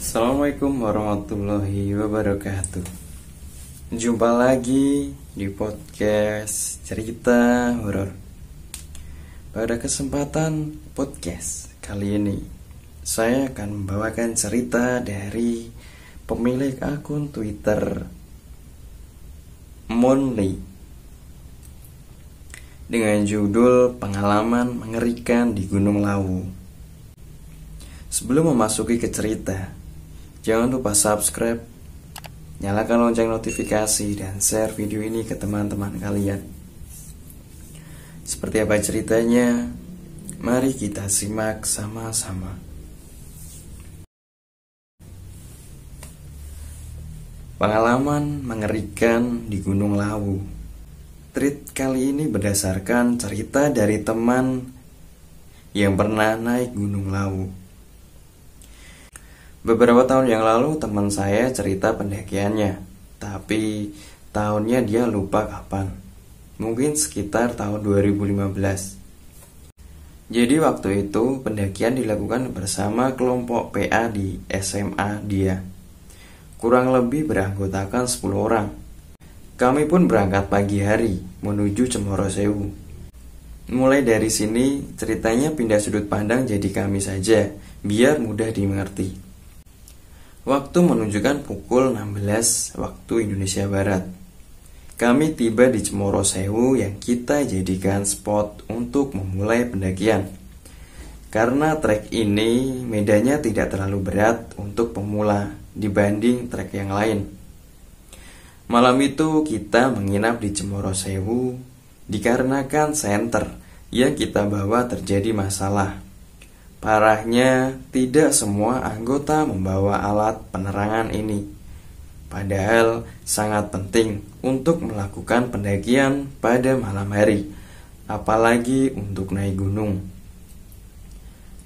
Assalamualaikum warahmatullahi wabarakatuh. Jumpa lagi di podcast cerita horor. Pada kesempatan podcast kali ini, saya akan membawakan cerita dari pemilik akun Twitter Monly dengan judul Pengalaman Mengerikan di Gunung Lawu. Sebelum memasuki ke cerita, jangan lupa subscribe, nyalakan lonceng notifikasi, dan share video ini ke teman-teman kalian. Seperti apa ceritanya? Mari kita simak sama-sama. Pengalaman mengerikan di Gunung Lawu. Tweet kali ini berdasarkan cerita dari teman yang pernah naik Gunung Lawu. Beberapa tahun yang lalu teman saya cerita pendakiannya, tapi tahunnya dia lupa kapan. Mungkin sekitar tahun 2015. Jadi waktu itu pendakian dilakukan bersama kelompok PA di SMA dia. Kurang lebih beranggotakan 10 orang. Kami pun berangkat pagi hari menuju Cemoro Sewu. Mulai dari sini ceritanya pindah sudut pandang jadi kami saja, biar mudah dimengerti. Waktu menunjukkan pukul 16 waktu Indonesia Barat. Kami tiba di Cemoro Sewu yang kita jadikan spot untuk memulai pendakian. Karena trek ini medannya tidak terlalu berat untuk pemula dibanding trek yang lain. Malam itu kita menginap di Cemoro Sewu dikarenakan senter yang kita bawa terjadi masalah. Parahnya, tidak semua anggota membawa alat penerangan ini. Padahal sangat penting untuk melakukan pendakian pada malam hari, apalagi untuk naik gunung.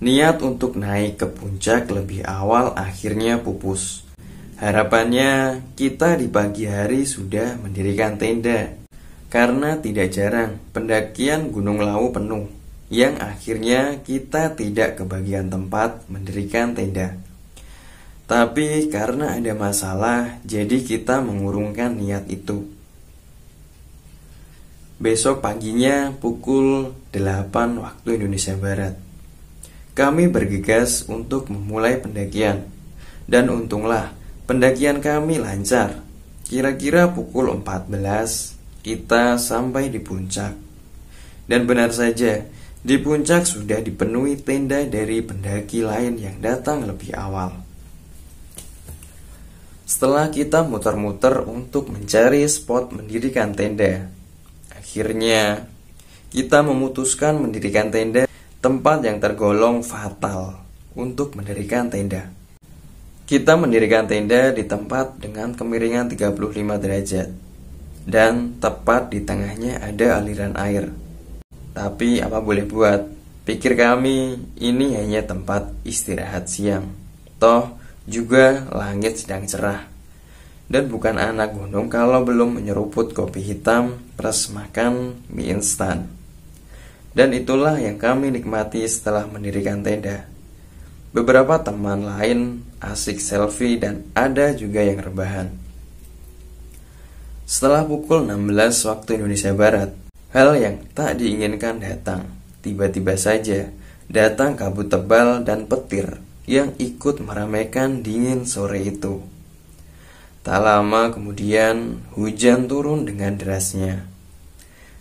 Niat untuk naik ke puncak lebih awal akhirnya pupus. Harapannya kita di pagi hari sudah mendirikan tenda, karena tidak jarang pendakian Gunung Lawu penuh, yang akhirnya kita tidak kebagian tempat mendirikan tenda. Tapi karena ada masalah, jadi kita mengurungkan niat itu. Besok paginya pukul 8 waktu Indonesia Barat, kami bergegas untuk memulai pendakian. Dan untunglah pendakian kami lancar. Kira-kira pukul 14 kita sampai di puncak. Dan benar saja, di puncak sudah dipenuhi tenda dari pendaki lain yang datang lebih awal. Setelah kita muter-muter untuk mencari spot mendirikan tenda, akhirnya kita memutuskan mendirikan tenda tempat yang tergolong fatal untuk mendirikan tenda. Kita mendirikan tenda di tempat dengan kemiringan 35 derajat dan tepat di tengahnya ada aliran air. Tapi apa boleh buat, pikir kami ini hanya tempat istirahat siang. Toh juga langit sedang cerah. Dan bukan anak gunung kalau belum menyeruput kopi hitam plus makan mie instan. Dan itulah yang kami nikmati setelah mendirikan tenda. Beberapa teman lain asik selfie dan ada juga yang rebahan. Setelah pukul 16 waktu Indonesia Barat, hal yang tak diinginkan datang. Tiba-tiba saja datang kabut tebal dan petir yang ikut meramaikan dingin sore itu. Tak lama kemudian hujan turun dengan derasnya.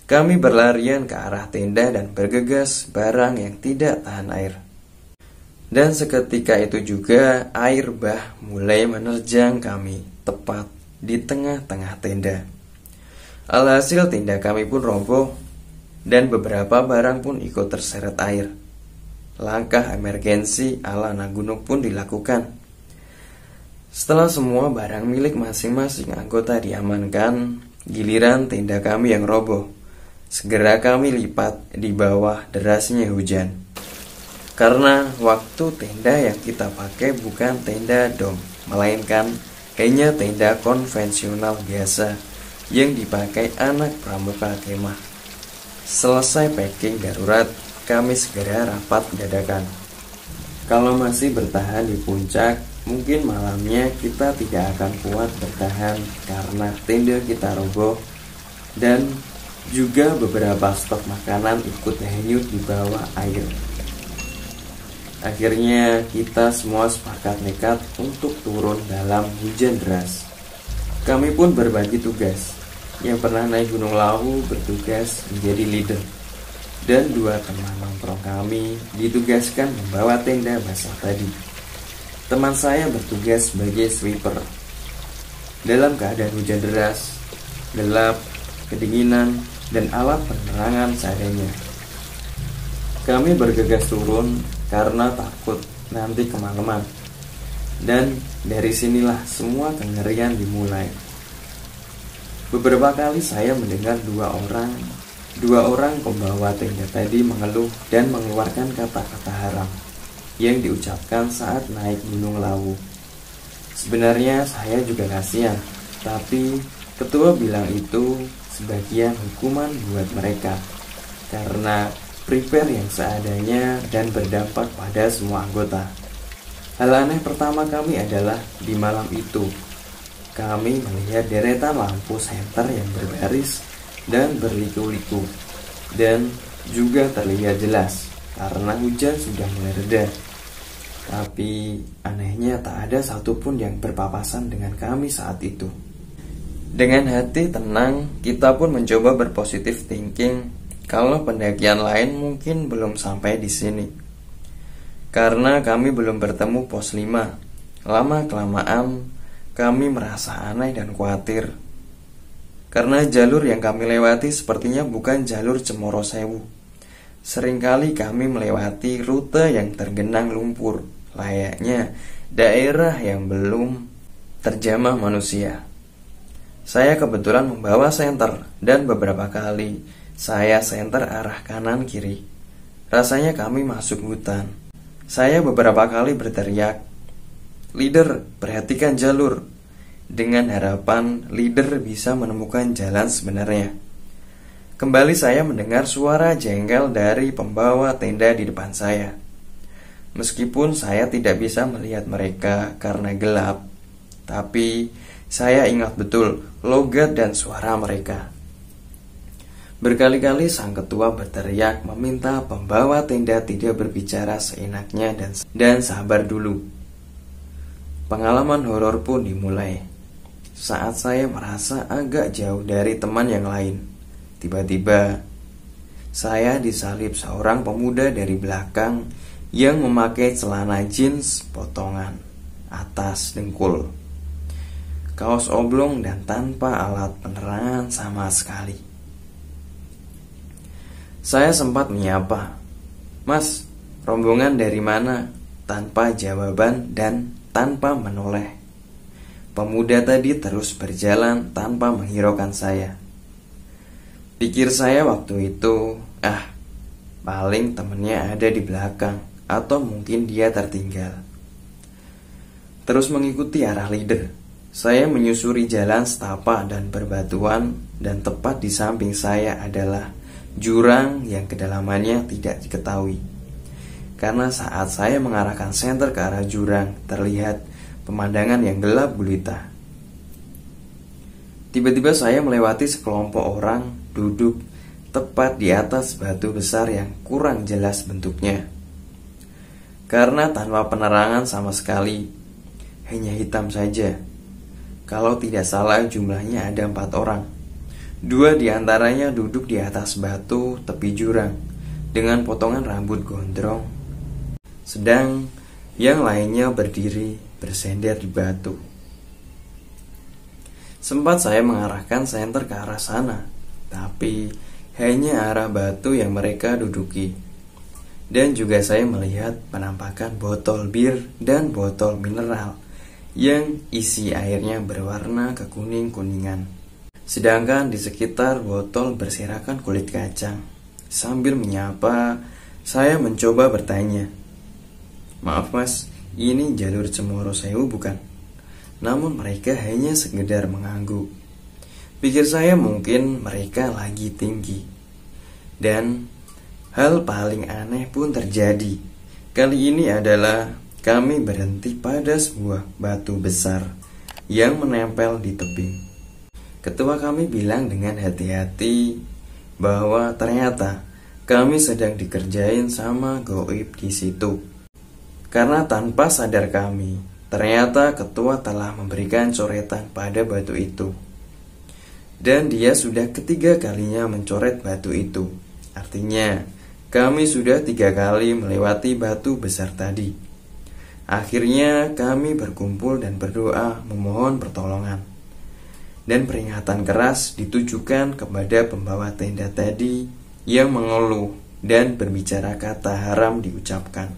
Kami berlarian ke arah tenda dan bergegas barang yang tidak tahan air. Dan seketika itu juga air bah mulai menerjang kami tepat di tengah-tengah tenda. Alhasil tenda kami pun roboh dan beberapa barang pun ikut terseret air. Langkah emergensi ala anak gunung pun dilakukan. Setelah semua barang milik masing-masing anggota diamankan, giliran tenda kami yang roboh. Segera kami lipat di bawah derasnya hujan. Karena waktu tenda yang kita pakai bukan tenda dom, melainkan hanya tenda konvensional biasa yang dipakai anak pramuka kemah. Selesai packing darurat, kami segera rapat dadakan. Kalau masih bertahan di puncak, mungkin malamnya kita tidak akan kuat bertahan karena tenda kita roboh dan juga beberapa stok makanan ikut hanyut di bawah air. Akhirnya kita semua sepakat nekat untuk turun dalam hujan deras. Kami pun berbagi tugas. Yang pernah naik Gunung Lawu bertugas menjadi leader, dan 2 teman nongkrong kami ditugaskan membawa tenda basah tadi. Teman saya bertugas sebagai sweeper. Dalam keadaan hujan deras, gelap, kedinginan, dan alat penerangan seadanya, kami bergegas turun karena takut nanti kemalaman. Dan dari sinilah semua kengerian dimulai. Beberapa kali saya mendengar dua orang pembawa tenda tadi mengeluh dan mengeluarkan kata-kata haram yang diucapkan saat naik Gunung Lawu. Sebenarnya saya juga kasihan, tapi ketua bilang itu sebagian hukuman buat mereka karena prepare yang seadanya dan berdampak pada semua anggota. Hal aneh pertama kami adalah di malam itu kami melihat deretan lampu senter yang berbaris dan berliku-liku, dan juga terlihat jelas karena hujan sudah mulai reda. Tapi anehnya tak ada satupun yang berpapasan dengan kami saat itu. Dengan hati tenang, kita pun mencoba berpositif thinking kalau pendakian lain mungkin belum sampai di sini. Karena kami belum bertemu pos 5, lama-kelamaan kami merasa aneh dan khawatir. Karena jalur yang kami lewati sepertinya bukan jalur Cemoro Sewu. Seringkali kami melewati rute yang tergenang lumpur, layaknya daerah yang belum terjamah manusia. Saya kebetulan membawa senter dan beberapa kali saya senter arah kanan kiri. Rasanya kami masuk hutan. Saya beberapa kali berteriak, "Leader, perhatikan jalur," dengan harapan leader bisa menemukan jalan sebenarnya. Kembali saya mendengar suara jengkel dari pembawa tenda di depan saya. Meskipun saya tidak bisa melihat mereka karena gelap, tapi saya ingat betul logat dan suara mereka. Berkali-kali sang ketua berteriak meminta pembawa tenda tidak berbicara seenaknya dan sabar dulu. Pengalaman horor pun dimulai. Saat saya merasa agak jauh dari teman yang lain, tiba-tiba saya disalib seorang pemuda dari belakang yang memakai celana jeans potongan atas dengkul, kaos oblong dan tanpa alat penerangan sama sekali. Saya sempat menyapa, "Mas, rombongan dari mana?" tanpa jawaban dan tanpa menoleh. Pemuda tadi terus berjalan tanpa menghiraukan saya. Pikir saya waktu itu, paling temennya ada di belakang, atau mungkin dia tertinggal. Terus mengikuti arah leader. Saya menyusuri jalan setapak dan berbatuan, dan tepat di samping saya adalah jurang yang kedalamannya tidak diketahui. Karena saat saya mengarahkan senter ke arah jurang, terlihat pemandangan yang gelap gulita. Tiba-tiba saya melewati sekelompok orang duduk tepat di atas batu besar yang kurang jelas bentuknya. Karena tanpa penerangan sama sekali, hanya hitam saja. Kalau tidak salah jumlahnya ada 4 orang. 2 diantaranya duduk di atas batu tepi jurang dengan potongan rambut gondrong, sedang yang lainnya berdiri bersender di batu. Sempat saya mengarahkan senter ke arah sana, tapi hanya arah batu yang mereka duduki. Dan juga saya melihat penampakan botol bir dan botol mineral yang isi airnya berwarna kekuning-kuningan. Sedangkan di sekitar botol berserakan kulit kacang. Sambil menyapa, saya mencoba bertanya, "Maaf mas, ini jalur Cemoro Sewu bukan?" Namun mereka hanya sekedar mengangguk. Pikir saya mungkin mereka lagi tinggi. Dan hal paling aneh pun terjadi. Kali ini adalah kami berhenti pada sebuah batu besar yang menempel di tebing. Ketua kami bilang dengan hati-hati bahwa ternyata kami sedang dikerjain sama goib di situ. Karena tanpa sadar kami, ternyata ketua telah memberikan coretan pada batu itu. Dan dia sudah ketiga kalinya mencoret batu itu. Artinya, kami sudah 3 kali melewati batu besar tadi. Akhirnya kami berkumpul dan berdoa memohon pertolongan. Dan peringatan keras ditujukan kepada pembawa tenda tadi yang mengeluh dan berbicara kata haram diucapkan.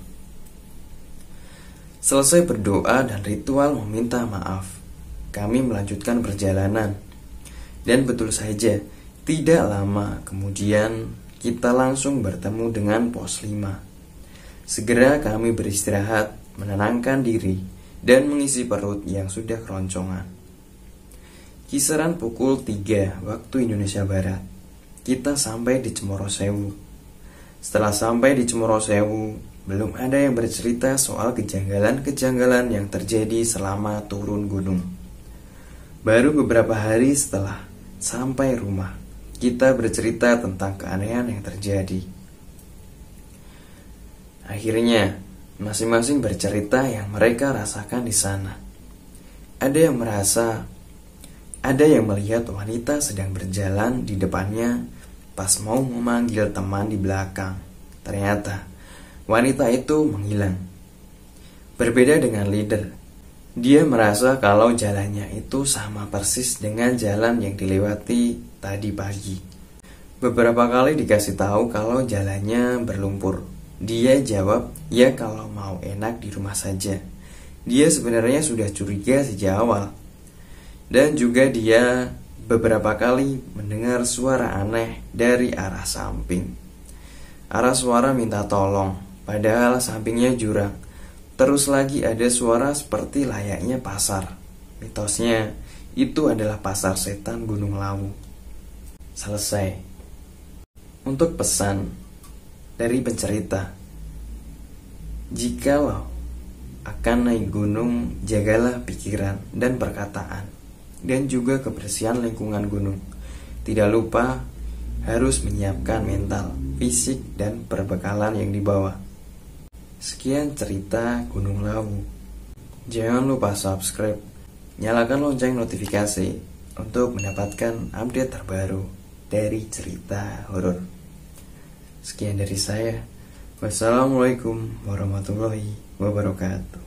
Selesai berdoa dan ritual meminta maaf, kami melanjutkan perjalanan. Dan betul saja, tidak lama kemudian kita langsung bertemu dengan pos 5. Segera kami beristirahat, menenangkan diri, dan mengisi perut yang sudah keroncongan. Kisaran pukul 3 waktu Indonesia Barat, kita sampai di Cemoro Sewu. Setelah sampai di Cemoro Sewu, belum ada yang bercerita soal kejanggalan-kejanggalan yang terjadi selama turun gunung. Baru beberapa hari setelah sampai rumah, kita bercerita tentang keanehan yang terjadi. Akhirnya, masing-masing bercerita yang mereka rasakan di sana. Ada yang merasa, ada yang melihat wanita sedang berjalan di depannya pas mau memanggil teman di belakang. Ternyata, wanita itu menghilang. Berbeda dengan leader, dia merasa kalau jalannya itu sama persis dengan jalan yang dilewati tadi pagi. Beberapa kali dikasih tahu kalau jalannya berlumpur. Dia jawab, ya kalau mau enak di rumah saja. Dia sebenarnya sudah curiga sejak awal. Dan juga dia beberapa kali mendengar suara aneh dari arah samping. Arah suara minta tolong, padahal sampingnya jurang. Terus lagi ada suara seperti layaknya pasar. Mitosnya, itu adalah pasar setan Gunung Lawu. Selesai. Untuk pesan dari pencerita, jikalau akan naik gunung, jagalah pikiran dan perkataan, dan juga kebersihan lingkungan gunung. Tidak lupa harus menyiapkan mental, fisik, dan perbekalan yang dibawa. Sekian cerita Gunung Lawu. Jangan lupa subscribe, nyalakan lonceng notifikasi untuk mendapatkan update terbaru dari cerita horor. Sekian dari saya. Wassalamualaikum warahmatullahi wabarakatuh.